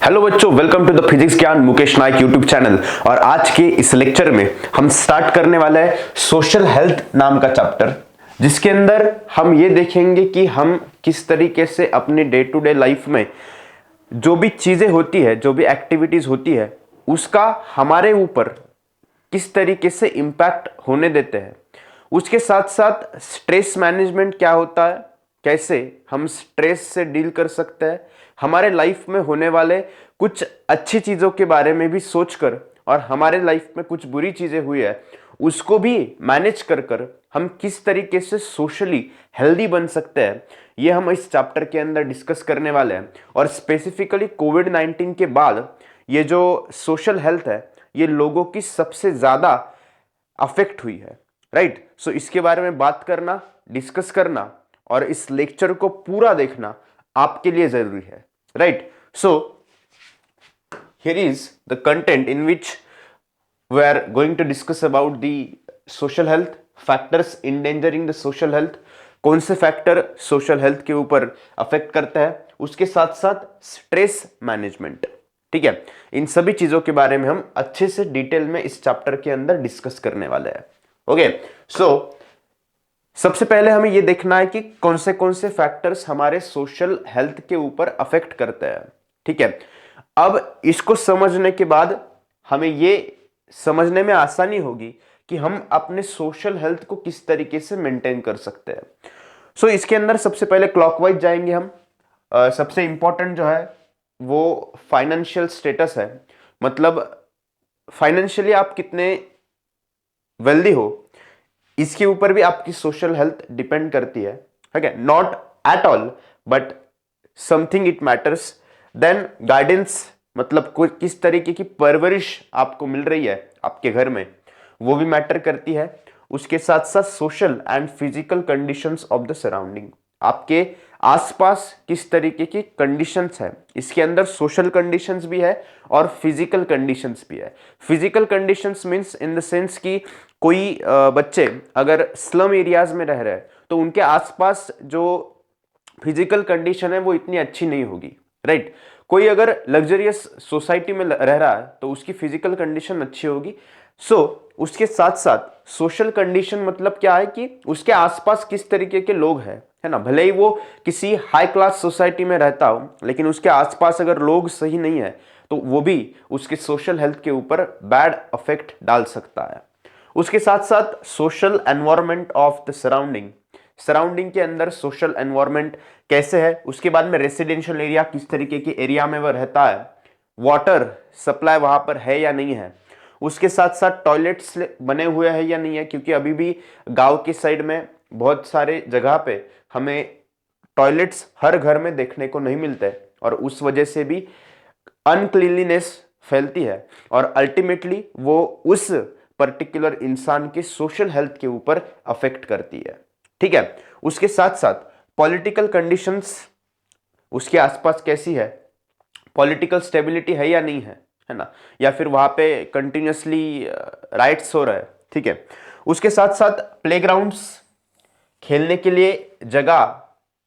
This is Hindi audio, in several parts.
हेलो बच्चों, वेलकम टू द फिजिक्स ज्ञान मुकेश नायक यूट्यूब चैनल। और आज के इस लेक्चर में हम स्टार्ट करने वाला है सोशल हेल्थ नाम का चैप्टर, जिसके अंदर हम ये देखेंगे कि हम किस तरीके से अपने डे टू डे लाइफ में जो भी चीजें होती है, जो भी एक्टिविटीज होती है, उसका हमारे ऊपर किस तरीके से इम्पैक्ट होने देते हैं। उसके साथ साथ स्ट्रेस मैनेजमेंट क्या होता है, कैसे हम स्ट्रेस से डील कर सकते हैं, हमारे लाइफ में होने वाले कुछ अच्छी चीजों के बारे में भी सोचकर, और हमारे लाइफ में कुछ बुरी चीजें हुई है उसको भी मैनेज कर कर हम किस तरीके से सोशली हेल्दी बन सकते हैं, ये हम इस चैप्टर के अंदर डिस्कस करने वाले हैं। और स्पेसिफिकली कोविड-19 के बाद ये जो सोशल हेल्थ है, ये लोगों की सबसे ज्यादा अफेक्ट हुई है, राइट। सो इसके बारे में बात करना, डिस्कस करना और इस लेक्चर को पूरा देखना आपके लिए जरूरी है, right. So here is the content in which we are going to discuss about the social health factors endangering the social health। कौन से फैक्टर सोशल हेल्थ के ऊपर अफेक्ट करता है, उसके साथ साथ स्ट्रेस मैनेजमेंट, ठीक है। इन सभी चीजों के बारे में हम अच्छे से डिटेल में इस चैप्टर के अंदर डिस्कस करने वाले हैं। ओके, सो सबसे पहले हमें यह देखना है कि कौन से फैक्टर्स हमारे सोशल हेल्थ के ऊपर अफेक्ट करते हैं, ठीक है। अब इसको समझने के बाद हमें यह समझने में आसानी होगी कि हम अपने सोशल हेल्थ को किस तरीके से मेंटेन कर सकते हैं। सो इसके अंदर सबसे पहले क्लॉकवाइज जाएंगे हम। सबसे इंपॉर्टेंट जो है वो फाइनेंशियल स्टेटस है, मतलब फाइनेंशियली आप कितने वेल्दी हो, इसके ऊपर भी आपकी सोशल हेल्थ डिपेंड करती है, ठीक है। Not at all but something it matters. Then guidance, मतलब किस तरीके की परवरिश आपको मिल रही है आपके घर में, वो भी मैटर करती है। उसके साथ साथ social and physical conditions of the surrounding, आपके आसपास किस तरीके की कंडीशंस है, इसके अंदर सोशल कंडीशंस भी है और फिजिकल कंडीशंस भी है। Physical conditions means in the sense कि कोई बच्चे अगर स्लम एरियाज में रह रहे हैं तो उनके आसपास जो फिजिकल कंडीशन है वो इतनी अच्छी नहीं होगी, राइट। कोई अगर लग्जरियस सोसाइटी में रह रहा है तो उसकी फिजिकल कंडीशन अच्छी होगी। सो उसके साथ साथ सोशल कंडीशन मतलब क्या है कि उसके आसपास किस तरीके के लोग हैं, है ना। भले ही वो किसी हाई क्लास सोसाइटी में रहता हो, लेकिन उसके आसपास अगर लोग सही नहीं है तो वो भी उसके सोशल हेल्थ के ऊपर बैड इफेक्ट डाल सकता है। उसके साथ साथ social environment of the surrounding, surrounding के अंदर सोशल एनवायरनमेंट कैसे है। उसके बाद में रेसिडेंशियल एरिया, किस तरीके के एरिया में वह रहता है, वाटर सप्लाई वहां पर है या नहीं है। उसके साथ साथ टॉयलेट्स बने हुए हैं या नहीं है, क्योंकि अभी भी गांव के साइड में बहुत सारे जगह पे हमें टॉयलेट्स हर घर में देखने को नहीं मिलते, और उस वजह से भी अनक्लीनलीनेस फैलती है और अल्टीमेटली वो उस पर्टिकुलर इंसान के सोशल हेल्थ के ऊपर अफेक्ट करती है, ठीक है। उसके साथ साथ पॉलिटिकल कंडीशंस उसके आसपास कैसी है, पॉलिटिकल स्टेबिलिटी है या नहीं है ना, या फिर वहां पे कंटिन्यूसली राइट्स हो रहा है, ठीक है। उसके साथ साथ प्लेग्राउंड्स, खेलने के लिए जगह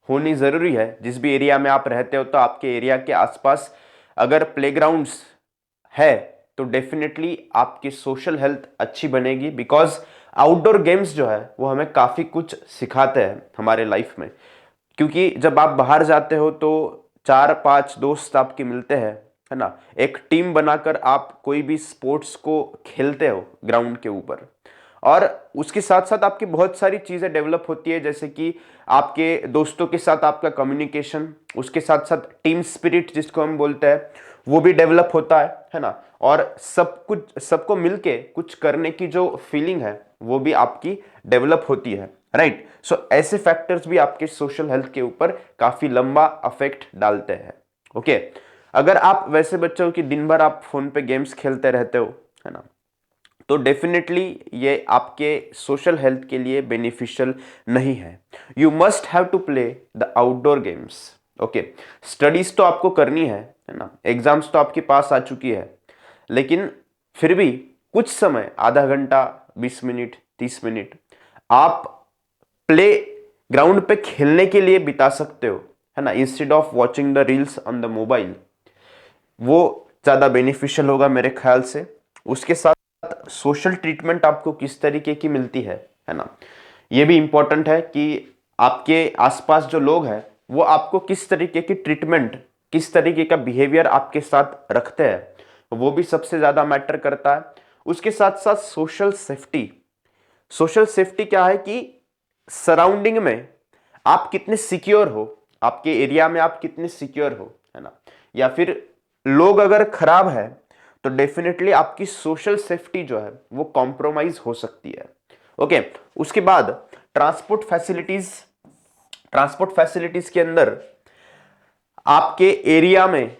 होनी जरूरी है। जिस भी एरिया में आप रहते हो तो आपके एरिया के आसपास अगर प्लेग्राउंड्स है तो डेफिनेटली आपकी सोशल हेल्थ अच्छी बनेगी, बिकॉज आउटडोर गेम्स जो है वो हमें काफी कुछ सिखाते हैं हमारे लाइफ में। क्योंकि जब आप बाहर जाते हो तो 4-5 दोस्त आपके मिलते हैं, है ना। एक टीम बनाकर आप कोई भी स्पोर्ट्स को खेलते हो ग्राउंड के ऊपर, और उसके साथ साथ आपकी बहुत सारी चीजें डेवलप होती है, जैसे कि आपके दोस्तों के साथ आपका कम्युनिकेशन, उसके साथ साथ टीम स्पिरिट जिसको हम बोलते हैं, वो भी डेवलप होता है ना। और सब कुछ, सबको मिलके कुछ करने की जो फीलिंग है वो भी आपकी डेवलप होती है, राइट। सो ऐसे फैक्टर्स भी आपके सोशल हेल्थ के ऊपर काफी लंबा अफेक्ट डालते हैं, ओके। अगर आप वैसे बच्चे हो कि दिन भर आप फोन पे गेम्स खेलते रहते हो, है ना, तो डेफिनेटली ये आपके सोशल हेल्थ के लिए बेनिफिशियल नहीं है। You must have to play the outdoor games, okay. Studies तो आपको करनी है ना, एग्जाम्स तो आपके पास आ चुकी है, लेकिन फिर भी कुछ समय, आधा घंटा, 20 मिनट, 30 मिनट आप प्ले ग्राउंड पे खेलने के लिए बिता सकते हो, है ना, instead of watching the reels on the mobile. वो ज़्यादा बेनिफिशियल होगा मेरे ख्याल से। उसके साथ सोशल ट्रीटमेंट आपको किस तरीके की मिलती है ना, ये भी इंपॉर्टेंट है कि आपके आसपास जो लोग हैं वो आपको किस तरीके की ट्रीटमेंट, किस तरीके का बिहेवियर आपके साथ रखते हैं, वो भी सबसे ज़्यादा मैटर करता है। उसके साथ साथ सोशल सेफ्टी। सोशल सेफ्टी क्या है कि सराउंडिंग में आप कितने सिक्योर हो, आपके एरिया में आप कितने सिक्योर हो, है ना, या फिर लोग अगर खराब है तो डेफिनेटली आपकी सोशल सेफ्टी जो है वो कॉम्प्रोमाइज हो सकती है। ओके, उसके बाद ट्रांसपोर्ट फैसिलिटीज। ट्रांसपोर्ट फैसिलिटीज के अंदर आपके एरिया में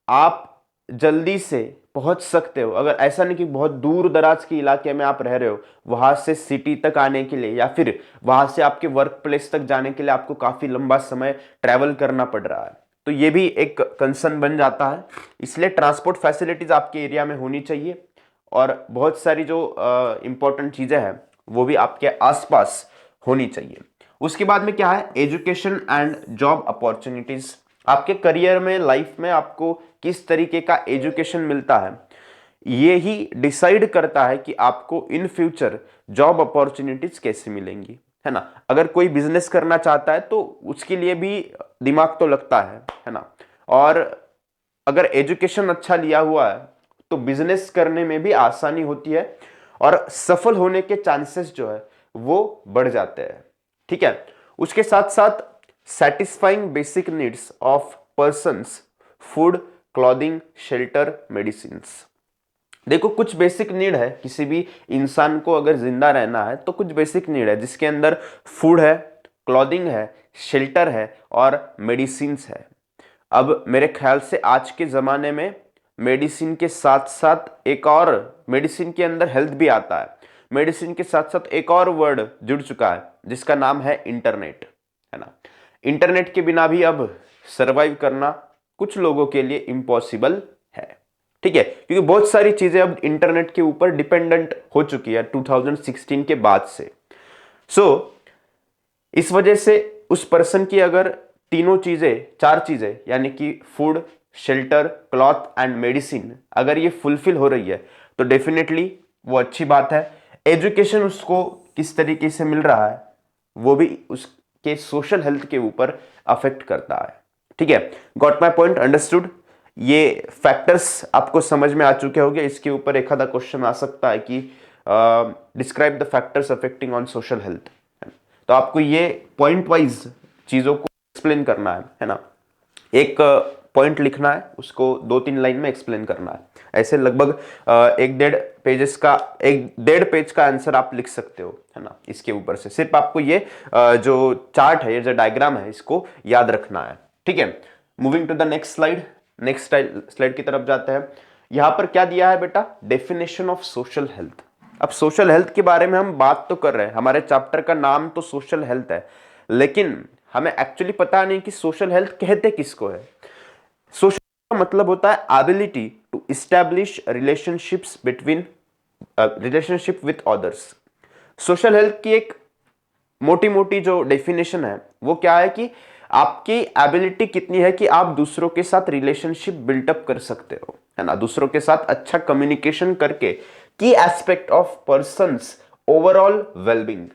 आप जल्दी से पहुंच सकते हो। अगर ऐसा नहीं कि बहुत दूर दराज के इलाके में आप रह रहे हो, वहां से सिटी तक आने के लिए या फिर वहां से आपके वर्क प्लेस तक जाने के लिए आपको काफी लंबा समय ट्रैवल करना पड़ रहा है, तो ये भी एक कंसर्न बन जाता है। इसलिए ट्रांसपोर्ट फैसिलिटीज आपके एरिया में होनी चाहिए और बहुत सारी जो इंपॉर्टेंट चीजें हैं वो भी आपके आसपास होनी चाहिए। उसके बाद में क्या है, एजुकेशन एंड जॉब अपॉर्चुनिटीज। आपके करियर में, लाइफ में आपको किस तरीके का एजुकेशन मिलता है, ये ही डिसाइड करता है कि आपको इन फ्यूचर जॉब अपॉर्चुनिटीज कैसे मिलेंगी, है ना। अगर कोई बिजनेस करना चाहता है तो उसके लिए भी दिमाग तो लगता है ना। और अगर एजुकेशन अच्छा लिया हुआ है तो बिजनेस करने में भी आसानी होती है और सफल होने के चांसेस जो है वो बढ़ जाते हैं। ठीक है, उसके साथ साथ satisfying basic needs of persons, food, clothing, shelter, medicine. देखो, कुछ बेसिक नीड है, किसी भी इंसान को अगर जिंदा रहना है तो कुछ बेसिक नीड है जिसके अंदर फूड है, क्लॉथिंग है, शेल्टर है और मेडिसिन है। अब मेरे ख्याल से आज के ज़माने में मेडिसिन के साथ साथ एक और, मेडिसिन के अंदर हेल्थ भी आता है, मेडिसिन के साथ साथ एक और वर्ड जुड़ चुका है जिसका नाम है इंटरनेट, है ना। इंटरनेट के बिना भी अब सरवाइव करना कुछ लोगों के लिए इम्पॉसिबल है। ठीक है, क्योंकि बहुत सारी चीजें अब इंटरनेट के ऊपर डिपेंडेंट हो चुकी है 2016 के बाद से। इस वजह से उस पर्सन की अगर तीनों चीजें, चार चीजें, यानी कि food, shelter, cloth and medicine, अगर ये फुलफिल हो रही है तो डेफिनेटली वो अच्छी बात है। एजुकेशन उसको किस तरीके से मिल रहा है वो भी उसके सोशल हेल्थ के ऊपर अफेक्ट करता है। ठीक है, गॉट माई पॉइंट, अंडरस्टूड। ये फैक्टर्स आपको समझ में आ चुके होंगे। इसके ऊपर एक आधा क्वेश्चन आ सकता है कि describe the factors affecting on social health, तो आपको ये पॉइंट वाइज चीजों को एक्सप्लेन करना है ना। एक पॉइंट लिखना है, उसको 2-3 लाइन में एक्सप्लेन करना है। ऐसे लगभग 1.5 पेज का आंसर आप लिख सकते हो, है ना। इसके ऊपर से सिर्फ आपको ये जो चार्ट है, ये जो डायग्राम है, इसको याद रखना है। ठीक है, moving to the next slide. Next slide की तरफ जाते हैं। यहां पर क्या दिया है बेटा, डेफिनेशन ऑफ सोशल हेल्थ। अब सोशल हेल्थ के बारे में हम बात तो कर रहे हैं, हमारे चैप्टर का नाम तो सोशल हेल्थ है, लेकिन हमें एक्चुअली पता नहीं कि सोशल हेल्थ कहते किसको है। सोशल का मतलब होता है ability to establish relationships between, relationship with others. Social health की एक मोटी मोटी जो डेफिनेशन है वो क्या है कि आपकी एबिलिटी कितनी है कि आप दूसरों के साथ रिलेशनशिप बिल्टअप कर सकते हो, है ना, दूसरों के साथ अच्छा कम्युनिकेशन करके की aspect of persons overall wellbeing.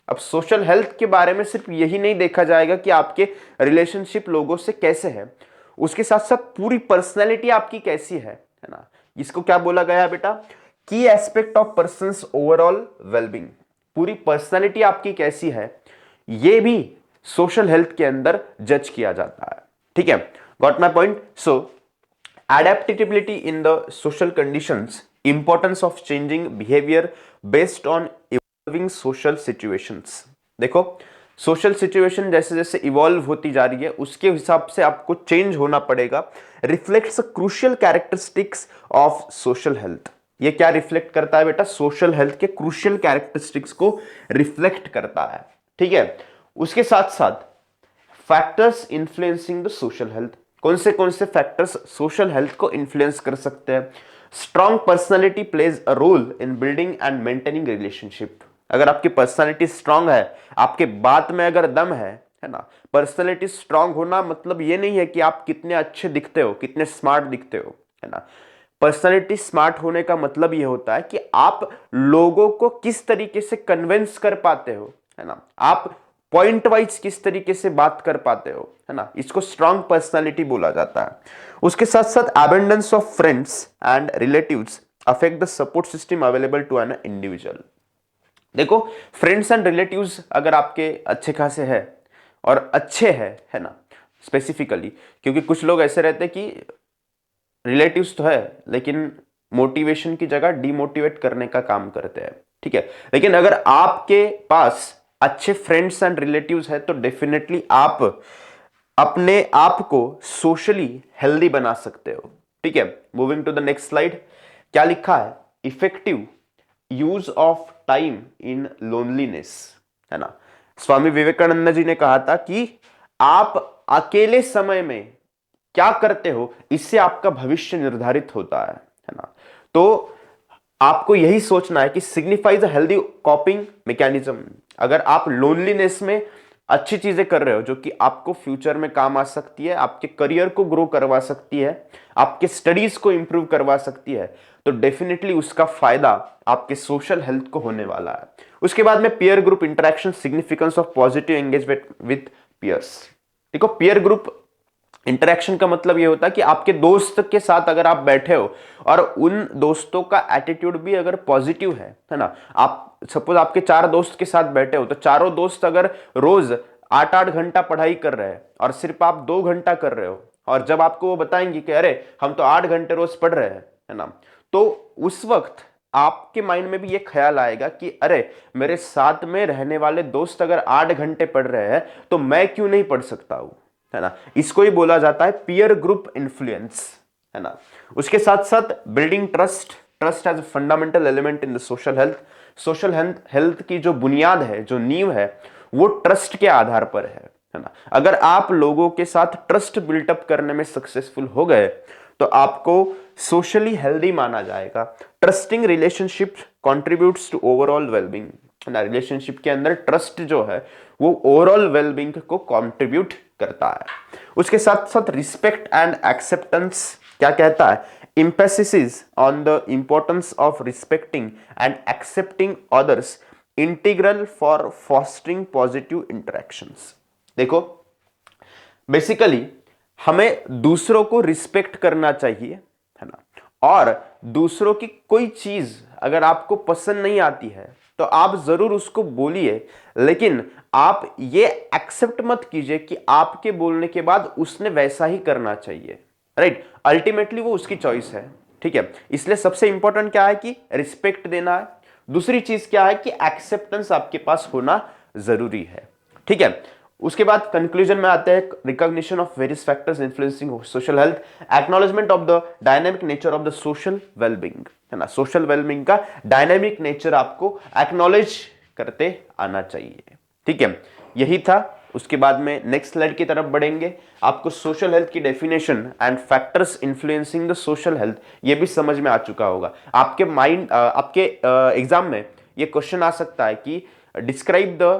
अब सोशल हेल्थ के बारे में सिर्फ यही नहीं देखा जाएगा कि आपके रिलेशनशिप लोगों से कैसे है, उसके साथ साथ पूरी पर्सनैलिटी आपकी कैसी है ना। इसको क्या बोला गया है बेटा, की aspect of persons overall wellbeing. पूरी पर्सनैलिटी आपकी कैसी है ये भी सोशल हेल्थ के अंदर जज किया जाता है। ठीक है, got my point. So adaptability in the social conditions, importance of changing behaviour based on evolving social situations. देखो, सोशल सिचुएशन जैसे जैसे इवॉल्व होती जा रही है उसके हिसाब से आपको चेंज होना पड़ेगा। Reflects crucial characteristics of social health. ये क्या रिफ्लेक्ट करता है बेटा, सोशल हेल्थ के क्रूशियल कैरेक्टरिस्टिक्स को रिफ्लेक्ट करता है। ठीक है, उसके साथ साथ factors influencing the social health. कौन से फैक्टर्स सोशल हेल्थ को इन्फ्लुएंस कर सकते हैं। Strong personality plays a role in building and maintaining relationship. अगर आपकी पर्सनैलिटी स्ट्रांग है, आपके बात में अगर दम है ना। पर्सनैलिटी स्ट्रांग होना मतलब ये नहीं है कि आप कितने अच्छे दिखते हो, कितने स्मार्ट दिखते हो, है ना। पर्सनालिटी स्मार्ट होने का मतलब यह होता है कि आप लोगों को किस तरीके से कन्विंस कर पाते हो, है ना, आप पॉइंट वाइज किस तरीके से बात कर पाते हो, है ना, इसको स्ट्रांग पर्सनालिटी बोला जाता है। उसके साथ साथ abundance of friends and relatives affect the support system available to an individual. देखो, फ्रेंड्स एंड रिलेटिव्स अगर आपके अच्छे खासे है और अच्छे है ना, स्पेसिफिकली, क्योंकि कुछ लोग ऐसे रहते हैं कि रिलेटिव्स तो है लेकिन मोटिवेशन की जगह डिमोटिवेट करने का काम करते हैं, ठीक है। लेकिन अगर आपके पास अच्छे फ्रेंड्स एंड रिलेटिव्स है तो डेफिनेटली आप अपने आप को सोशली हेल्दी बना सकते हो, ठीक है। Moving to the next slide, क्या लिखा है, effective use of time in loneliness, है ना। स्वामी विवेकानंद जी ने कहा था कि आप अकेले समय में क्या करते हो इससे आपका भविष्य निर्धारित होता है ना। तो आपको यही सोचना है कि सिग्निफाइज अ हेल्दी कॉपिंग मैकेनिज्म। अगर आप लोनलीनेस में अच्छी चीजें कर रहे हो जो कि आपको फ्यूचर में काम आ सकती है, आपके करियर को ग्रो करवा सकती है, आपके स्टडीज को इंप्रूव करवा सकती है, तो डेफिनेटली उसका फायदा आपके सोशल हेल्थ को होने वाला है। उसके बाद में peer group interaction, significance of positive engagement with peers. देखो, पीयर ग्रुप इंटरेक्शन का मतलब ये होता है कि आपके दोस्त के साथ अगर आप बैठे हो और उन दोस्तों का एटीट्यूड भी अगर पॉजिटिव है ना, आप सपोज आपके 4 दोस्त के साथ बैठे हो तो चारों दोस्त अगर रोज 8-8 घंटा पढ़ाई कर रहे हैं और सिर्फ आप 2 घंटा कर रहे हो, और जब आपको वो बताएंगे कि अरे हम तो 8 घंटे रोज पढ़ रहे हैं, है ना, तो उस वक्त आपके माइंड में भी ये ख्याल आएगा कि अरे मेरे साथ में रहने वाले दोस्त अगर 8 घंटे पढ़ रहे हैं तो मैं क्यों नहीं पढ़ सकता हूं, है ना। इसको ही बोला जाता है पीयर ग्रुप इन्फ्लुएंस, है ना। उसके साथ साथ building trust, trust as a fundamental element in the social health. Social health की जो बुनियाद है, जो नींव है, वो ट्रस्ट के आधार पर है ना। अगर आप लोगों के साथ ट्रस्ट बिल्टअप करने में सक्सेसफुल हो गए तो आपको सोशली हेल्दी माना जाएगा। Trusting relationship contributes to overall wellbeing, ना, रिलेशनशिप के अंदर ट्रस्ट जो है वो ओवरऑल वेलबींग को कंट्रीब्यूट करता है। उसके साथ साथ रिस्पेक्ट एंड एक्सेप्टेंस क्या कहता है, emphasis on the importance of respecting and accepting others integral for fostering positive interactions. देखो, बेसिकली हमें दूसरों को रिस्पेक्ट करना चाहिए, है ना, और दूसरों की कोई चीज अगर आपको पसंद नहीं आती है तो आप जरूर उसको बोलिए, लेकिन आप ये एक्सेप्ट मत कीजिए कि आपके बोलने के बाद उसने वैसा ही करना चाहिए, राइट। अल्टीमेटली वो उसकी चॉइस है, ठीक है। इसलिए सबसे इंपॉर्टेंट क्या है कि रिस्पेक्ट देना है। दूसरी चीज क्या है कि एक्सेप्टेंस आपके पास होना जरूरी है, ठीक है। उसके बाद कंक्लूजन में आते हैं, recognition of various factors influencing social health, acknowledgement of the dynamic nature of the social wellbeing, है ना। सोशल वेलबींग का डायनामिक नेचर आपको एक्नॉलेज करते आना चाहिए, ठीक है। यही था। उसके बाद में नेक्स्ट स्लाइड की तरफ बढ़ेंगे। आपको सोशल हेल्थ की definition and factors influencing the social health ये भी समझ में आ चुका होगा। आपके माइंड आपके एग्जाम में ये क्वेश्चन आ सकता है कि describe the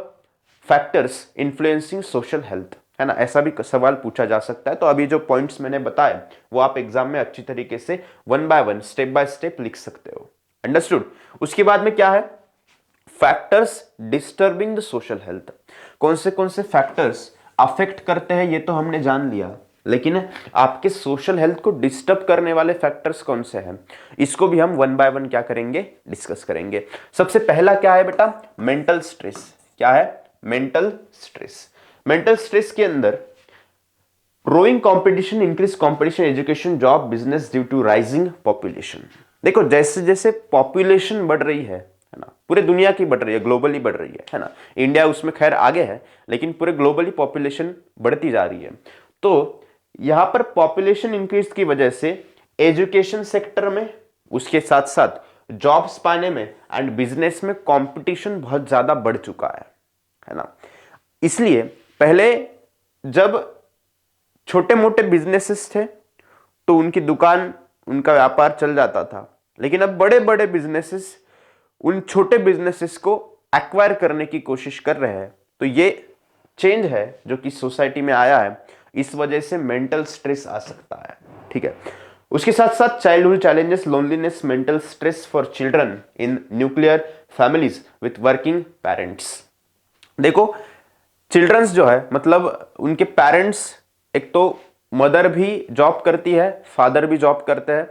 factors influencing social health, है ना, ऐसा भी सवाल पूछा जा सकता है। तो अभी जो पॉइंट्स मैंने बताए वो आप एग्जाम में अच्छी तरीके से 1 बाय 1 स्टेप बाय स्टेप लिख सकते हो। अंडरस्टूड। उसके बाद में क्या है, factors disturbing the social health. कौन से फैक्टर्स अफेक्ट करते हैं ये तो हमने जान लिया, लेकिन आपके सोशल हेल्थ को डिस्टर्ब करने वाले फैक्टर्स कौन से हैं इसको भी हम 1 बाय 1 क्या करेंगे, डिस्कस करेंगे। सबसे पहला क्या है बेटा, मेंटल स्ट्रेस। क्या है, मेंटल स्ट्रेस। मेंटल स्ट्रेस के अंदर growing competition, increase competition, education, job, business due to rising population. देखो, जैसे जैसे पॉपुलेशन बढ़ रही है ना, पूरे दुनिया की बढ़ रही है, ग्लोबली बढ़ रही है ना, इंडिया उसमें खैर आगे है, लेकिन पूरे ग्लोबली पॉपुलेशन बढ़ती जा रही है। तो यहां पर पॉपुलेशन इंक्रीज की वजह से एजुकेशन सेक्टर में, उसके साथ साथ जॉब्स पाने में एंड बिजनेस में कंपटीशन बहुत ज्यादा बढ़ चुका है ना। इसलिए पहले जब छोटे मोटे बिजनेसेस थे तो उनकी दुकान, उनका व्यापार चल जाता था, लेकिन अब बड़े बड़े बिजनेसेस उन छोटे बिजनेसेस को एक्वायर करने की कोशिश कर रहे हैं। तो ये चेंज है जो कि सोसाइटी में आया है, इस वजह से मेंटल स्ट्रेस आ सकता है, ठीक है। उसके साथ साथ childhood challenges, loneliness, mental stress for children in nuclear families with working parents. देखो चिल्ड्रंस जो है मतलब उनके पेरेंट्स, एक तो मदर भी जॉब करती है, फादर भी जॉब करते हैं,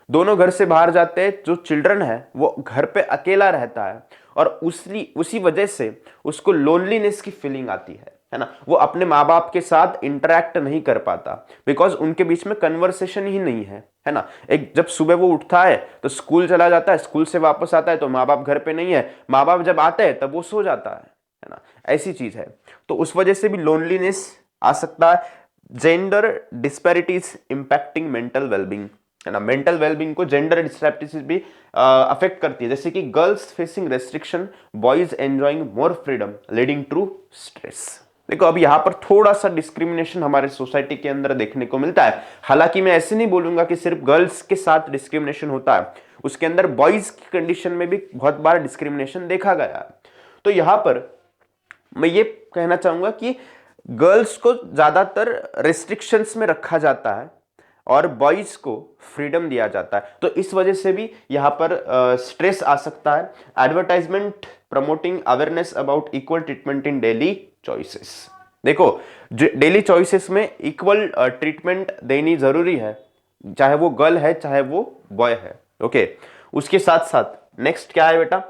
दोनों घर से बाहर जाते हैं, जो चिल्ड्रन है वो घर पे अकेला रहता है और उसी वजह से उसको लोनलीनेस की फीलिंग आती है ना। वो अपने माँ बाप के साथ इंटरेक्ट नहीं कर पाता बिकॉज उनके बीच में कन्वर्सेशन ही नहीं है ना। एक जब सुबह वो उठता है तो स्कूल चला जाता है, स्कूल से वापस आता है तो माँ बाप घर पे नहीं है, माँ बाप जब आते हैं तब वो सो जाता है ना, ऐसी चीज है। तो उस वजह से भी लोनलीनेस आ सकता है। Gender disparities impacting mental wellbeing, है ना, मेंटल वेलबींग को जेंडर डिस्पैरिटीज भी अफेक्ट करती है, जैसे कि girls facing restriction, boys enjoying more freedom leading to stress. देखो अब यहां पर थोड़ा सा डिस्क्रिमिनेशन हमारे सोसाइटी के अंदर देखने को मिलता है। हालांकि मैं ऐसे नहीं बोलूंगा कि सिर्फ गर्ल्स के साथ डिस्क्रिमिनेशन होता है, उसके अंदर बॉयज की कंडीशन में भी बहुत बार डिस्क्रिमिनेशन देखा गया है। तो यहां पर मैं ये कहना चाहूंगा कि गर्ल्स को ज्यादातर रेस्ट्रिक्शंस में रखा जाता है और बॉयज को फ्रीडम दिया जाता है, तो इस वजह से भी यहां पर स्ट्रेस आ सकता है। Advertisement promoting awareness about equal treatment in daily choices. देखो डेली चॉइसेस में इक्वल ट्रीटमेंट देनी जरूरी है, चाहे वो गर्ल है चाहे वो बॉय है। ओके, उसके साथ साथ नेक्स्ट क्या है बेटा,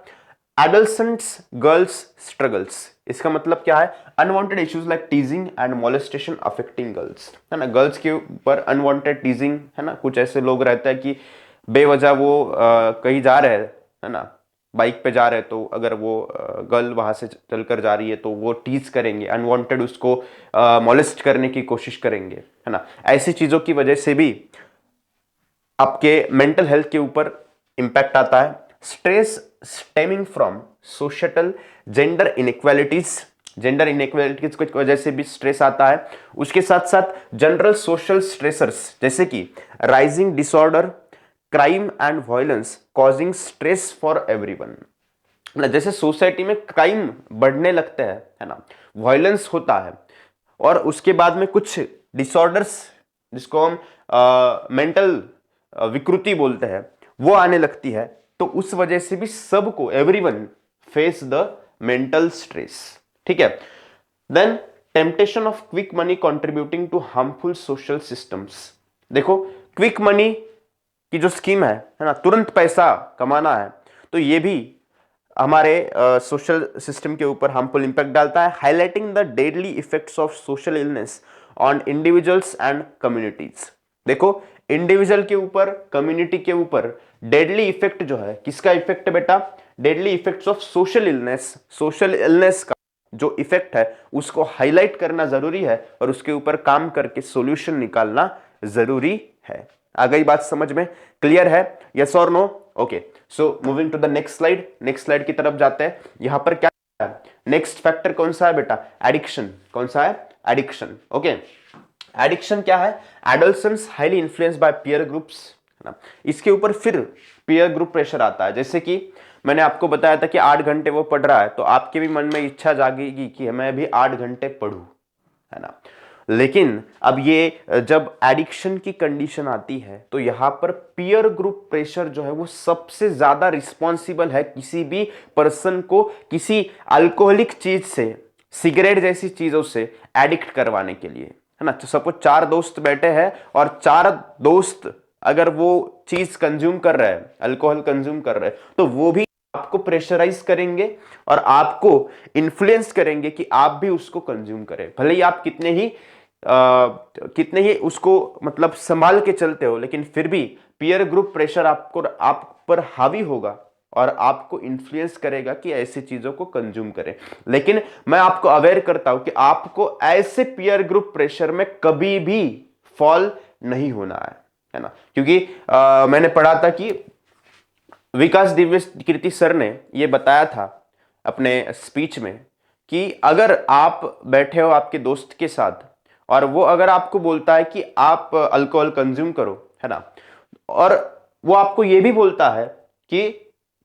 एडोलसेंट्स गर्ल्स स्ट्रगल्स। इसका मतलब क्या है, unwanted issues like टीजिंग and molestation affecting girls, है ना। गर्ल्स के ऊपर अनवांटेड टीजिंग, है ना, कुछ ऐसे लोग रहते हैं कि बेवजह वो कहीं जा रहे हैं, है ना, बाइक पे जा रहे हैं, तो अगर वो गर्ल वहां से चलकर जा रही है तो वो टीज करेंगे, अनवांटेड उसको मोलेस्ट करने की कोशिश करेंगे, है ना। ऐसी चीजों की वजह से भी आपके मेंटल हेल्थ के ऊपर इंपैक्ट आता है। Stress stemming from social gender inequalities, gender inequalities की वजह से भी स्ट्रेस आता है। उसके साथ साथ जनरल सोशल स्ट्रेसर्स जैसे कि rising disorder, crime and violence causing stress for everyone. जैसे सोसाइटी में क्राइम बढ़ने लगते हैं, है ना, वायलेंस होता है और उसके बाद में कुछ डिसऑर्डर्स जिसको हम मेंटल विकृति बोलते हैं वो आने लगती है, तो उस वजह से भी सबको, everyone face the mental stress. ठीक है, then temptation of quick money contributing to harmful social systems. देखो क्विक मनी की जो स्कीम है ना, तुरंत पैसा कमाना है, तो ये भी हमारे सोशल सिस्टम के ऊपर हार्मफुल इंपैक्ट डालता है। Highlighting the deadly effects of social illness on individuals and communities. देखो इंडिविजुअल के ऊपर, कम्युनिटी के ऊपर डेडली इफेक्ट जो है, किसका इफेक्ट बेटा, deadly effects of social illness, social illness का जो इफेक्ट है उसको हाईलाइट करना जरूरी है और उसके ऊपर काम करके सॉल्यूशन निकालना जरूरी है। आ गई बात समझ में, क्लियर है, यस और no? Okay, so moving to the next slide, next slide की तरफ जाते हैं। यहां पर क्या है, नेक्स्ट फैक्टर कौन सा है बेटा, एडिक्शन। कौन सा है, एडिक्शन। ओके, एडिक्शन क्या है, adolescents highly influenced by peer groups, है ना। इसके ऊपर फिर पीयर ग्रुप प्रेशर आता है, जैसे कि मैंने आपको बताया था कि 8 घंटे वो पढ़ रहा है, तो आपके भी मन में इच्छा जागेगी कि मैं भी 8 घंटे पढूं, है ना। लेकिन अब ये जब एडिक्शन की कंडीशन आती है तो यहां पर पीयर ग्रुप प्रेशर जो है वो सबसे ज्यादा रिस्पॉन्सिबल है किसी भी पर्सन को किसी अल्कोहलिक चीज से, सिगरेट जैसी चीजों से एडिक्ट करवाने के लिए, है ना। तो सपोज 4 दोस्त बैठे हैं और 4 दोस्त अगर वो चीज कंज्यूम कर रहे हैं, अल्कोहल कंज्यूम कर रहे हैं, तो वो भी आपको प्रेशराइज करेंगे और आपको इन्फ्लुएंस करेंगे कि आप भी उसको कंज्यूम करें। भले ही आप कितने ही उसको मतलब संभाल के चलते हो, लेकिन फिर भी पीयर ग्रुप प्रेशर आप पर हावी होगा और आपको इन्फ्लुएंस करेगा कि ऐसी चीजों को कंज्यूम करें। लेकिन मैं आपको अवेयर करता हूं कि आपको ऐसे पीयर ग्रुप प्रेशर में कभी भी फॉल नहीं होना है ना। क्योंकि मैंने पढ़ा था कि विकास दिव्य कीर्ति सर ने यह बताया था अपने स्पीच में कि अगर आप बैठे हो आपके दोस्त के साथ और वो अगर आपको बोलता है कि आप अल्कोहल कंज्यूम करो, है ना, और वो आपको ये भी बोलता है कि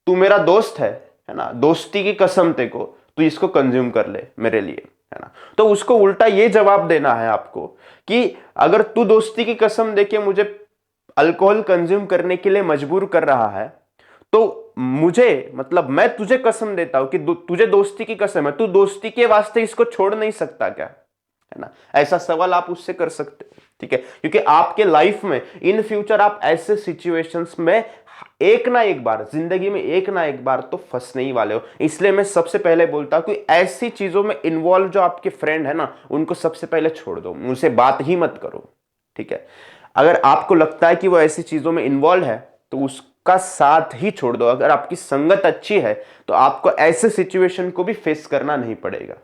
तू मेरा दोस्त है ना, दोस्ती की कसम तेको, तू इसको कंज्यूम कर ले मेरे लिए, है ना, तो उसको उल्टा ये जवाब देना है आपको कि अगर तू दोस्ती की कसम देके मुझे अल्कोहल कंज्यूम करने के लिए मजबूर कर रहा है, तो मुझे मतलब मैं तुझे कसम देता हूं कि तुझे दोस्ती की कसम है, तू दोस्ती के वास्ते इसको छोड़ नहीं सकता क्या, है ना? ऐसा सवाल आप उससे कर सकते हो, ठीक है? क्योंकि आपके लाइफ में इन फ्यूचर आप ऐसे सिचुएशंस में एक ना एक बार, जिंदगी में एक ना एक बार तो फंसने ही वाले हो। इसलिए मैं सबसे पहले बोलता हूं कि ऐसी चीजों में इन्वॉल्व जो आपके फ्रेंड है ना, उनको सबसे पहले छोड़ दो, उनसे बात ही मत करो, ठीक है? अगर आपको लगता है कि वो ऐसी चीजों में इन्वॉल्व है तो उसका साथ ही छोड़ दो। अगर आपकी संगत अच्छी है तो आपको ऐसे सिचुएशन को भी फेस करना नहीं पड़ेगा।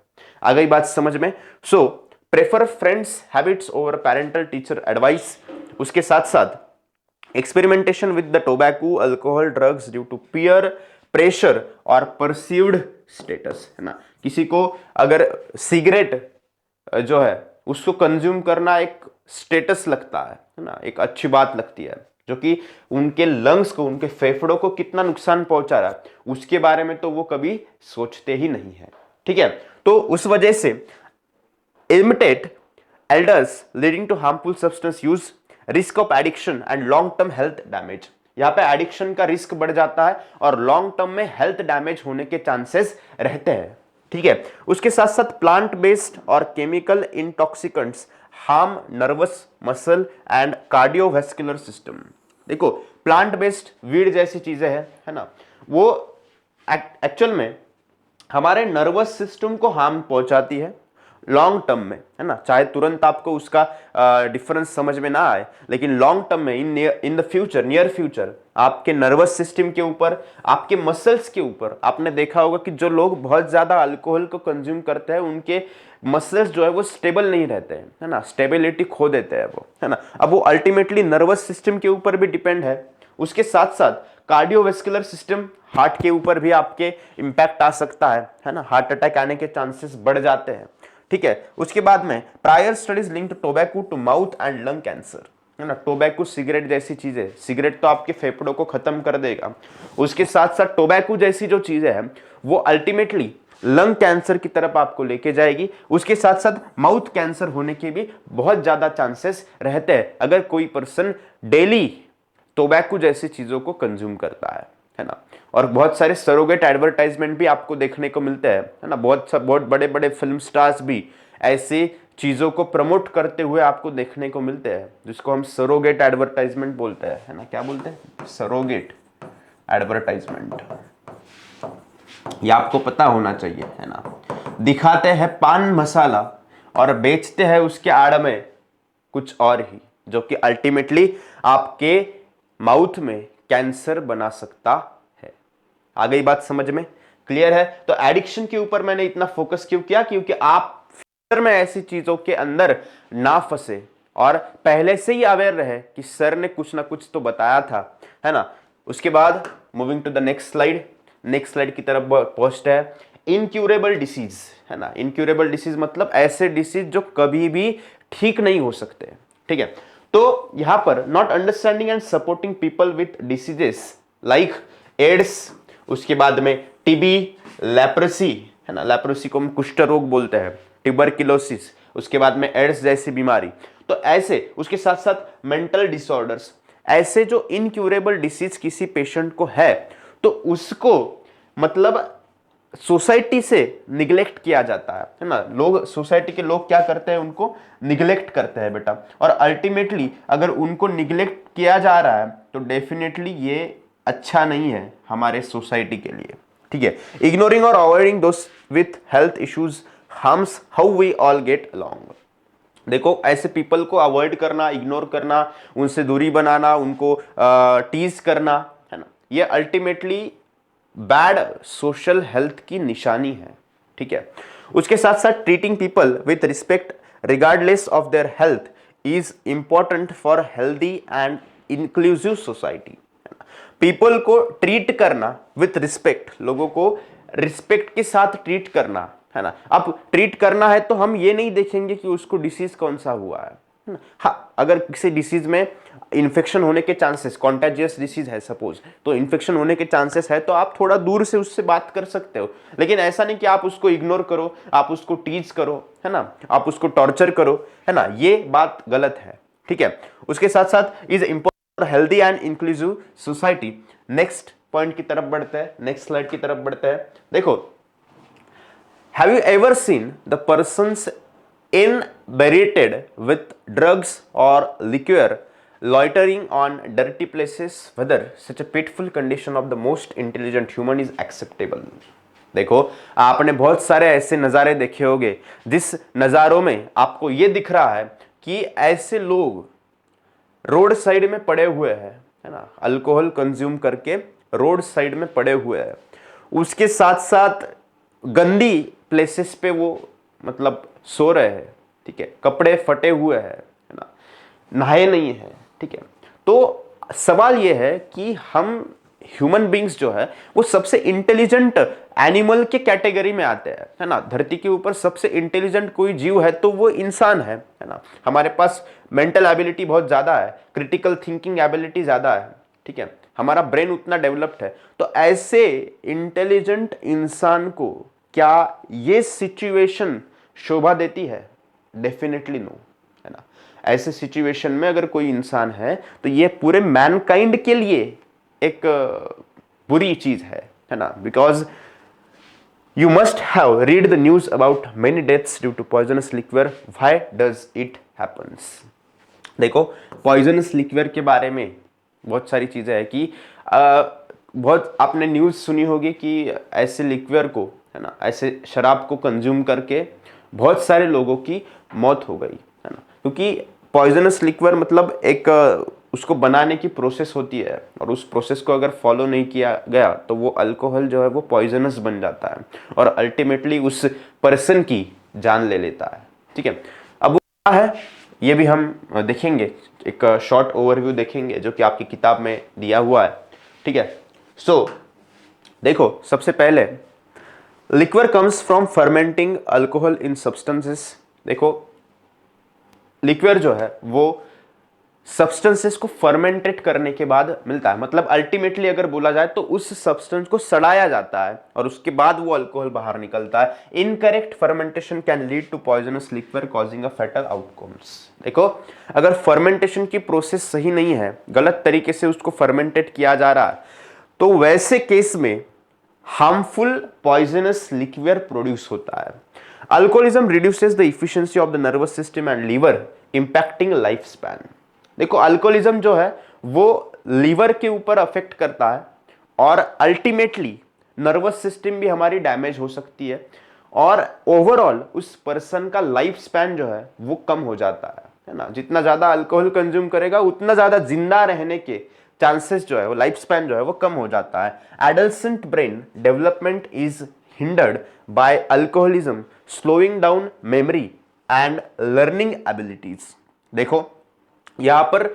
आ गई बात समझ में? So prefer friends habits over parental teacher advice. उसके साथ साथ experimentation with the tobacco, alcohol, drugs due to peer pressure और परसीव्ड स्टेटस, है ना? किसी को अगर सिगरेट जो है उसको कंज्यूम करना एक स्टेटस लगता है ना, एक अच्छी बात लगती है, जो कि उनके लंग्स को, उनके फेफड़ों को कितना नुकसान पहुंचा रहा है उसके बारे में तो वो कभी सोचते ही नहीं है, ठीक है? तो उस वजह से imitate elders leading to harmful substance use, risk of addiction and long term health damage. यहां पे एडिक्शन का रिस्क बढ़ जाता है और लॉन्ग टर्म में हेल्थ डैमेज होने के चांसेस रहते हैं, ठीक है? उसके साथ साथ प्लांट बेस्ड और chemical intoxicants harm nervous, muscle and cardiovascular system. देखो, प्लांट बेस्ड वीड जैसी चीजें हैं, है ना, वो एक्चुअल में हमारे नर्वस सिस्टम को हार्म पहुंचाती है लॉन्ग टर्म में, है ना? चाहे तुरंत आपको उसका डिफरेंस समझ में ना आए, लेकिन लॉन्ग टर्म में in the future, near future, आपके नर्वस सिस्टम के ऊपर, आपके मसल्स के ऊपर, आपने देखा होगा कि जो लोग बहुत ज्यादा अल्कोहल को कंज्यूम करते हैं उनके मसल्स जो है वो स्टेबल नहीं रहते हैं, है ना? स्टेबिलिटी खो देते हैं वो, है ना? अब वो अल्टीमेटली नर्वस सिस्टम के ऊपर भी डिपेंड है। उसके साथ साथ कार्डियोवैस्कुलर सिस्टम, हार्ट के ऊपर भी आपके इंपैक्ट आ सकता है ना? हार्ट अटैक आने के चांसेस बढ़ जाते हैं, ठीक है? उसके बाद में prior studies linked tobacco to mouth and lung cancer, है ना? टोबैको, सिगरेट जैसी चीजें, सिगरेट तो आपके फेफड़ों को खत्म कर देगा, उसके साथ साथ टोबैको जैसी जो चीजें हैं वो अल्टीमेटली लंग कैंसर की तरफ आपको लेके जाएगी। उसके साथ साथ माउथ कैंसर होने के भी बहुत ज्यादा चांसेस रहते हैं अगर कोई पर्सन डेली टोबैको जैसी चीजों को कंज्यूम करता है ना? और बहुत सारे सरोगेट एडवर्टाइजमेंट भी आपको देखने को मिलते हैं, है ना? बहुत बड़े बड़े फिल्म स्टार्स भी ऐसे चीजों को प्रमोट करते हुए आपको देखने को मिलते हैं, जिसको हम सरोगेट एडवर्टाइजमेंट बोलते हैं, है ना? क्या बोलते हैं? Surrogate advertisement. ये आपको पता होना चाहिए, है ना? दिखाते हैं पान मसाला और बेचते हैं उसके आड़ में कुछ और ही, जो कि अल्टीमेटली आपके माउथ में कैंसर बना सकता है। आ गई बात समझ में? क्लियर है? तो एडिक्शन के ऊपर मैंने इतना फोकस क्यों किया? क्योंकि आप फ्यूचर में ऐसी चीजों के अंदर ना फंसे और पहले से ही अवेयर रहे कि सर ने कुछ ना कुछ तो बताया था, है ना? उसके बाद moving to the next slide, next slide की तरफ पहुंचते हैं। इनक्यूरेबल डिसीज, है ना? इनक्यूरेबल डिसीज मतलब ऐसे डिसीज जो कभी भी ठीक नहीं हो सकते, ठीक है? तो यहां पर not understanding and supporting people with diseases like AIDS, उसके बाद में टीबी, लेप्रेसी, है ना? लेप्रेसी को हम कुष्ठ रोग बोलते हैं, ट्यूबरकुलोसिस, उसके बाद में एड्स जैसी बीमारी। तो ऐसे, उसके साथ साथ मेंटल डिसऑर्डर्स, ऐसे जो इनक्यूरेबल डिसीज किसी पेशेंट को है तो उसको मतलब सोसाइटी से निग्लेक्ट किया जाता है ना? लोग, सोसाइटी के लोग क्या करते हैं? उनको निग्लेक्ट करते हैं बेटा। और अल्टीमेटली अगर उनको निग्लेक्ट किया जा रहा है तो डेफिनेटली ये अच्छा नहीं है हमारे सोसाइटी के लिए, ठीक है? इग्नोरिंग और avoiding those with health issues harms how we all get along. देखो, ऐसे पीपल को अवॉइड करना, इग्नोर करना, उनसे दूरी बनाना, उनको टीज करना, है ना, ये अल्टीमेटली बैड सोशल हेल्थ की निशानी है, ठीक है? उसके साथ साथ treating people with respect regardless of their health is important for healthy and inclusive society. People को ट्रीट करना विथ रिस्पेक्ट, लोगों को रिस्पेक्ट के साथ ट्रीट करना, है ना? अब ट्रीट करना है तो हम ये नहीं देखेंगे कि उसको डिसीज कौन सा हुआ है ना? हाँ, अगर किसी डिसीज में इन्फेक्शन होने के चांसेस, कॉन्टेजियस डिसीज है सपोज, तो इन्फेक्शन होने के चांसेस है तो आप थोड़ा दूर से उससे बात कर सकते हो, लेकिन ऐसा नहीं कि आप उसको इग्नोर करो, आप उसको टीज करो, है ना? आप उसको टॉर्चर करो, है ना? ये बात गलत है, ठीक है? उसके साथ साथ इज इंपॉर्टेंट और healthy and inclusive society. Next point की तरफ बढ़ते हैं, नेक्स्ट स्लाइड की तरफ बढ़ते हैं। देखो, have you ever seen the persons inebriated with drugs or liquor loitering on dirty places, whether such a pitiful condition of the most intelligent human is acceptable? देखो, आपने बहुत सारे ऐसे नज़ारे देखे होंगे जिस नज़ारों में आपको ये दिख रहा है कि ऐसे लोग रोड साइड में पड़े हुए हैं, है ना, अल्कोहल कंज्यूम करके रोड साइड में पड़े हुए हैं, उसके साथ साथ गंदी प्लेसेस पे वो मतलब सो रहे हैं, ठीक है, कपड़े फटे हुए हैं, है ना, नहाए नहीं है, ठीक है। तो सवाल ये है कि हम ह्यूमन बींग्स जो है वो सबसे इंटेलिजेंट एनिमल के कैटेगरी में आते हैं, है ना। धरती के ऊपर सबसे इंटेलिजेंट कोई जीव है तो वो इंसान है ना। हमारे पास मेंटल एबिलिटी बहुत ज्यादा है, क्रिटिकल थिंकिंग एबिलिटी ज्यादा है, ठीक है, हमारा ब्रेन उतना डेवलप्ड है। तो ऐसे इंटेलिजेंट इंसान को क्या ये सिचुएशन शोभा देती है? डेफिनेटली नो, है ना। ऐसे सिचुएशन में अगर कोई इंसान है तो ये पूरे मैनकाइंड के लिए एक बुरी चीज है ना। Because you must have read the news about many deaths due to poisonous liquor, why does it happens? देखो, पॉइजनस लिक्विर के बारे में बहुत सारी चीजें हैं कि बहुत आपने न्यूज सुनी होगी कि ऐसे लिक्विर को, है ना, ऐसे शराब को कंज्यूम करके बहुत सारे लोगों की मौत हो गई, है ना। क्योंकि पॉइजनस लिक्विर मतलब एक उसको बनाने की प्रोसेस होती है और उस प्रोसेस को अगर फॉलो नहीं किया गया तो वो अल्कोहल जो है वो पॉइजनस बन जाता है और अल्टीमेटली उस पर्सन की जान ले लेता है, ठीक है। अब वो क्या है ये भी हम देखेंगे, एक शॉर्ट ओवरव्यू देखेंगे जो कि आपकी किताब में दिया हुआ है, ठीक है। सो देखो, सबसे पहले liquor comes from fermenting alcohol in substances. देखो, लिक्विर जो है वो सब्सटेंसेस को फर्मेंटेट करने के बाद मिलता है, मतलब अल्टीमेटली अगर बोला जाए तो उस सब्सटेंस को सड़ाया जाता है और उसके बाद वो अल्कोहल बाहर निकलता है। Incorrect fermentation can lead to poisonous liquor causing a fatal outcomes. देखो, अगर फर्मेंटेशन की प्रोसेस सही नहीं है, गलत तरीके से उसको फर्मेंटेट किया जा रहा है, तो वैसे केस में हार्मफुल पॉइजनस लिक्विर प्रोड्यूस होता है। Alcoholism reduces the efficiency of the nervous system and liver, impacting life span. देखो, अल्कोहलिज्म जो है वो लीवर के ऊपर अफेक्ट करता है और अल्टीमेटली नर्वस सिस्टम भी हमारी डैमेज हो सकती है और ओवरऑल उस पर्सन का लाइफ स्पैन जो है वो कम हो जाता है ना। जितना ज्यादा अल्कोहल कंज्यूम करेगा उतना ज्यादा जिंदा रहने के चांसेस जो है वो, लाइफ स्पैन जो है वो कम हो जाता है। Adolescent brain development is hindered by alcoholism, slowing down memory and learning abilities. देखो, यहां पर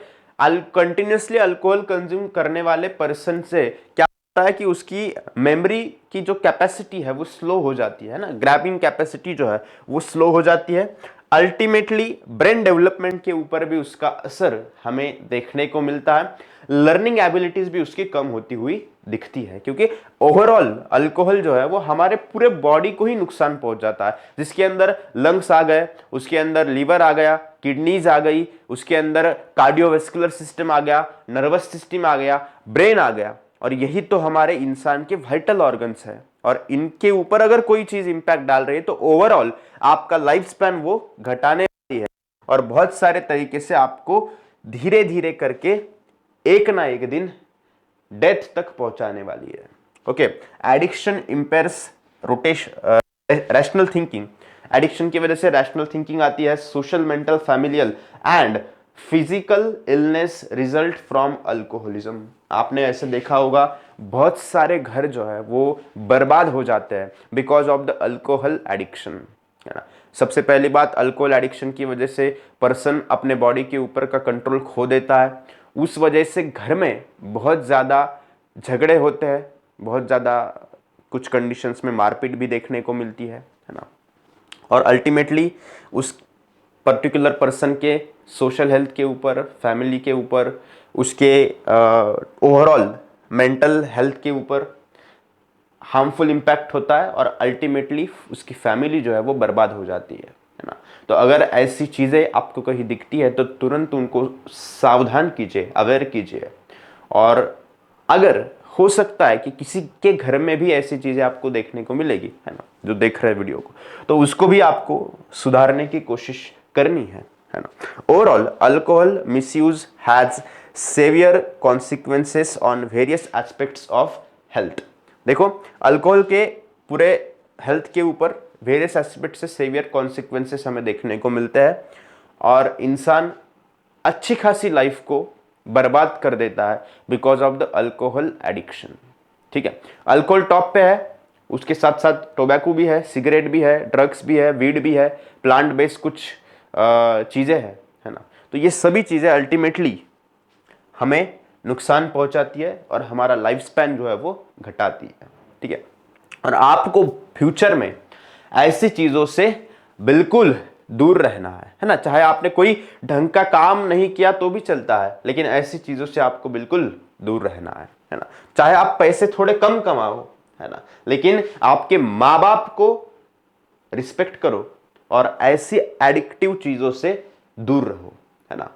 कंटिन्यूसली अल्कोहल कंज्यूम करने वाले पर्सन से क्या होता है कि उसकी मेमोरी की जो कैपेसिटी है वो स्लो हो जाती है ना, ग्रैबिंग कैपेसिटी जो है वो स्लो हो जाती है। अल्टीमेटली ब्रेन डेवलपमेंट के ऊपर भी उसका असर हमें देखने को मिलता है। लर्निंग एबिलिटीज भी उसकी कम होती हुई दिखती है, क्योंकि ओवरऑल अल्कोहल जो है वो हमारे पूरे बॉडी को ही नुकसान पहुंच जाता है। जिसके अंदर लंग्स आ गए, उसके अंदर लीवर आ गया, किडनीज आ गई, उसके अंदर कार्डियोवैस्कुलर सिस्टम आ गया, नर्वस सिस्टम आ गया, ब्रेन आ गया, और यही तो हमारे इंसान के वाइटल ऑर्गन्स है। और इनके ऊपर अगर कोई चीज इंपैक्ट डाल रही है तो ओवरऑल आपका लाइफ स्पैन वो घटाने वाली है और बहुत सारे तरीके से आपको धीरे धीरे करके एक ना एक दिन डेथ तक पहुंचाने वाली है। Okay, addiction impairs rational thinking. Addiction की वजह से रैशनल थिंकिंग आती है। Social, mental, familial and physical illness result from alcoholism. आपने ऐसे देखा होगा बहुत सारे घर जो है वो बर्बाद हो जाते हैं because of the alcohol addiction, है ना। सबसे पहली बात, अल्कोहल एडिक्शन की वजह से पर्सन अपने बॉडी के ऊपर का कंट्रोल खो देता है। उस वजह से घर में बहुत ज़्यादा झगड़े होते हैं, बहुत ज़्यादा कुछ कंडीशंस में मारपीट भी देखने को मिलती है ना। और अल्टीमेटली उस पर्टिकुलर पर्सन के सोशल हेल्थ के ऊपर, फैमिली के ऊपर, उसके ओवरऑल मेंटल हेल्थ के ऊपर हार्मफुल इम्पैक्ट होता है और अल्टीमेटली उसकी फैमिली जो है वो बर्बाद हो जाती है ना। तो अगर ऐसी चीज़ें आपको कहीं दिखती है तो तुरंत उनको सावधान कीजिए, अवेयर कीजिए। और अगर हो सकता है कि किसी के घर में भी ऐसी चीज़ें आपको देखने को मिलेगी, है ना, जो देख रहे हैं वीडियो को, तो उसको भी आपको सुधारने की कोशिश करनी है ना। Overall alcohol misuse has severe consequences on various aspects of health. देखो, अल्कोहल के पूरे हेल्थ के ऊपर वेरियस एस्पेक्ट से सेवियर कॉन्सिक्वेंसेस हमें देखने को मिलते हैं और इंसान अच्छी खासी लाइफ को बर्बाद कर देता है because of the alcohol addiction. ठीक है, अल्कोहल टॉप पे है, उसके साथ साथ टोबैको भी है, सिगरेट भी है, ड्रग्स भी है, वीड भी है, प्लांट बेस्ड कुछ चीज़ें हैं, है ना। तो ये सभी चीज़ें अल्टीमेटली हमें नुकसान पहुंचाती है और हमारा लाइफ स्पैन जो है वो घटाती है। ठीक है, और आपको फ्यूचर में ऐसी चीज़ों से बिल्कुल दूर रहना है ना। चाहे आपने कोई ढंग का काम नहीं किया तो भी चलता है, लेकिन ऐसी चीज़ों से आपको बिल्कुल दूर रहना है ना। चाहे आप पैसे थोड़े कम कमाओ, है ना, लेकिन आपके माँ बाप को रिस्पेक्ट करो और ऐसी एडिक्टिव चीज़ों से दूर रहो, है ना।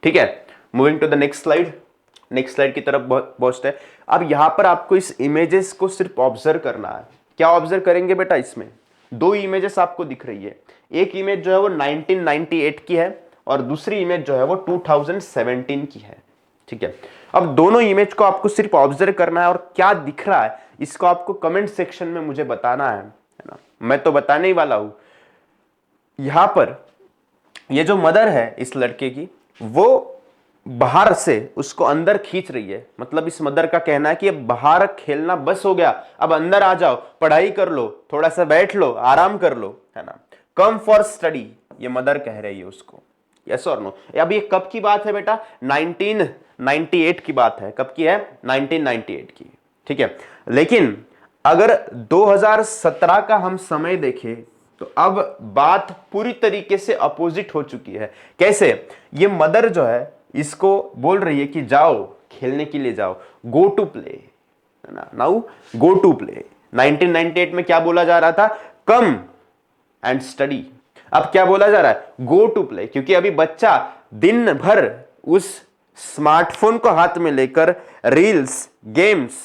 ठीक है, moving to the next slide. Next slide की तरफ पहुंचते हैं। अब यहां पर आपको इस इमेजेस को सिर्फ ऑब्जर्व करना है। क्या ऑब्जर्व करेंगे बेटा? इसमें दो इमेजेस आपको दिख रही है। एक इमेज जो है वो 1998 की है और दूसरी इमेज जो है वो 2017 की है। ठीक है, अब दोनों इमेज को आपको सिर्फ ऑब्जर्व करना है और क्या दिख रहा है इसको आपको कमेंट सेक्शन में मुझे बताना है ना। मैं तो बताने ही वाला हूं। यहां पर ये जो मदर है इस लड़के की, वो बाहर से उसको अंदर खींच रही है। मतलब इस मदर का कहना है कि अब बाहर खेलना बस हो गया, अब अंदर आ जाओ, पढ़ाई कर लो, थोड़ा सा बैठ लो, आराम कर लो, है ना। कम फॉर स्टडी, ये मदर कह रही है उसको। यस और नो? अब ये कब की बात है बेटा? 1998 की बात है। कब की है? 1998 की। ठीक है, लेकिन अगर 2017 का हम समय देखें तो अब बात पूरी तरीके से अपोजिट हो चुकी है। कैसे? ये मदर जो है इसको बोल रही है कि जाओ खेलने के लिए जाओ, गो टू प्ले, है ना। Now go to play. 1998 में क्या बोला जा रहा था? Come and study. अब क्या बोला जा रहा है? Go to play. क्योंकि अभी बच्चा दिन भर उस स्मार्टफोन को हाथ में लेकर रील्स, गेम्स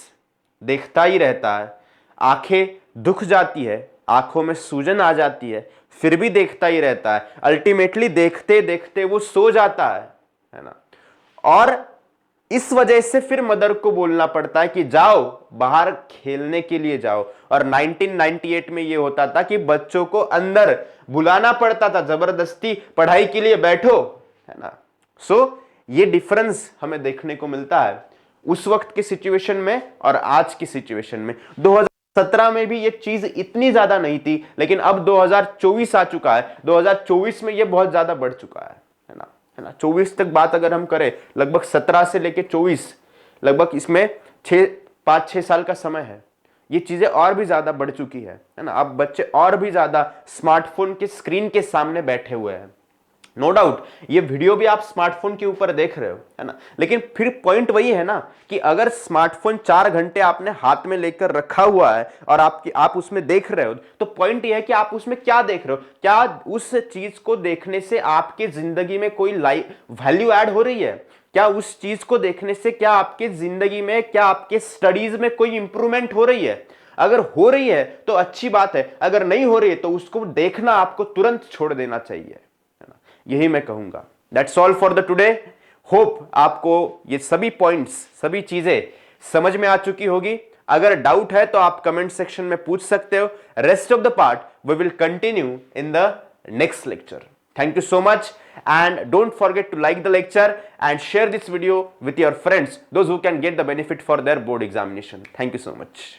देखता ही रहता है। आंखें दुख जाती है, आंखों में सूजन आ जाती है, फिर भी देखता ही रहता है। अल्टीमेटली देखते देखते वो सो जाता है ना। और इस वजह से फिर मदर को बोलना पड़ता है कि जाओ बाहर खेलने के लिए जाओ। और 1998 में ये होता था कि बच्चों को अंदर बुलाना पड़ता था, जबरदस्ती पढ़ाई के लिए बैठो, है ना। सो ये डिफरेंस हमें देखने को मिलता है उस वक्त की सिचुएशन में और आज की सिचुएशन में। 2017 में भी ये चीज इतनी ज्यादा नहीं थी, लेकिन अब 2024 आ चुका है। 2024 में ये बहुत ज्यादा बढ़ चुका है ना, 24 तक बात अगर हम करें, लगभग 17 से लेके 24, लगभग इसमें 5-6 साल का समय है। ये चीजें और भी ज्यादा बढ़ चुकी है ना। अब बच्चे और भी ज्यादा स्मार्टफोन के स्क्रीन के सामने बैठे हुए हैं। नो डाउट ये वीडियो भी आप स्मार्टफोन के ऊपर देख रहे हो, है ना, लेकिन फिर पॉइंट वही है ना कि अगर स्मार्टफोन 4 घंटे आपने हाथ में लेकर रखा हुआ है और आप उसमें देख रहे हो, तो पॉइंट ये है कि आप उसमें क्या देख रहे हो। क्या उस चीज को देखने से आपकी जिंदगी में कोई वैल्यू ऐड हो रही है? क्या उस चीज को देखने से क्या आपकी जिंदगी में, क्या आपके स्टडीज में कोई इंप्रूवमेंट हो रही है? अगर हो रही है तो अच्छी बात है, अगर नहीं हो रही है तो उसको देखना आपको तुरंत छोड़ देना चाहिए, यही मैं कहूंगा। That's all for the today. Hope आपको ये सभी पॉइंट्स, सभी चीजें समझ में आ चुकी होगी। अगर डाउट है तो आप कमेंट सेक्शन में पूछ सकते हो। Rest of the part we will continue in the next lecture. Thank you so much and don't forget to like the lecture and share this video with your friends, those who can get the benefit for their board examination. Thank you so much.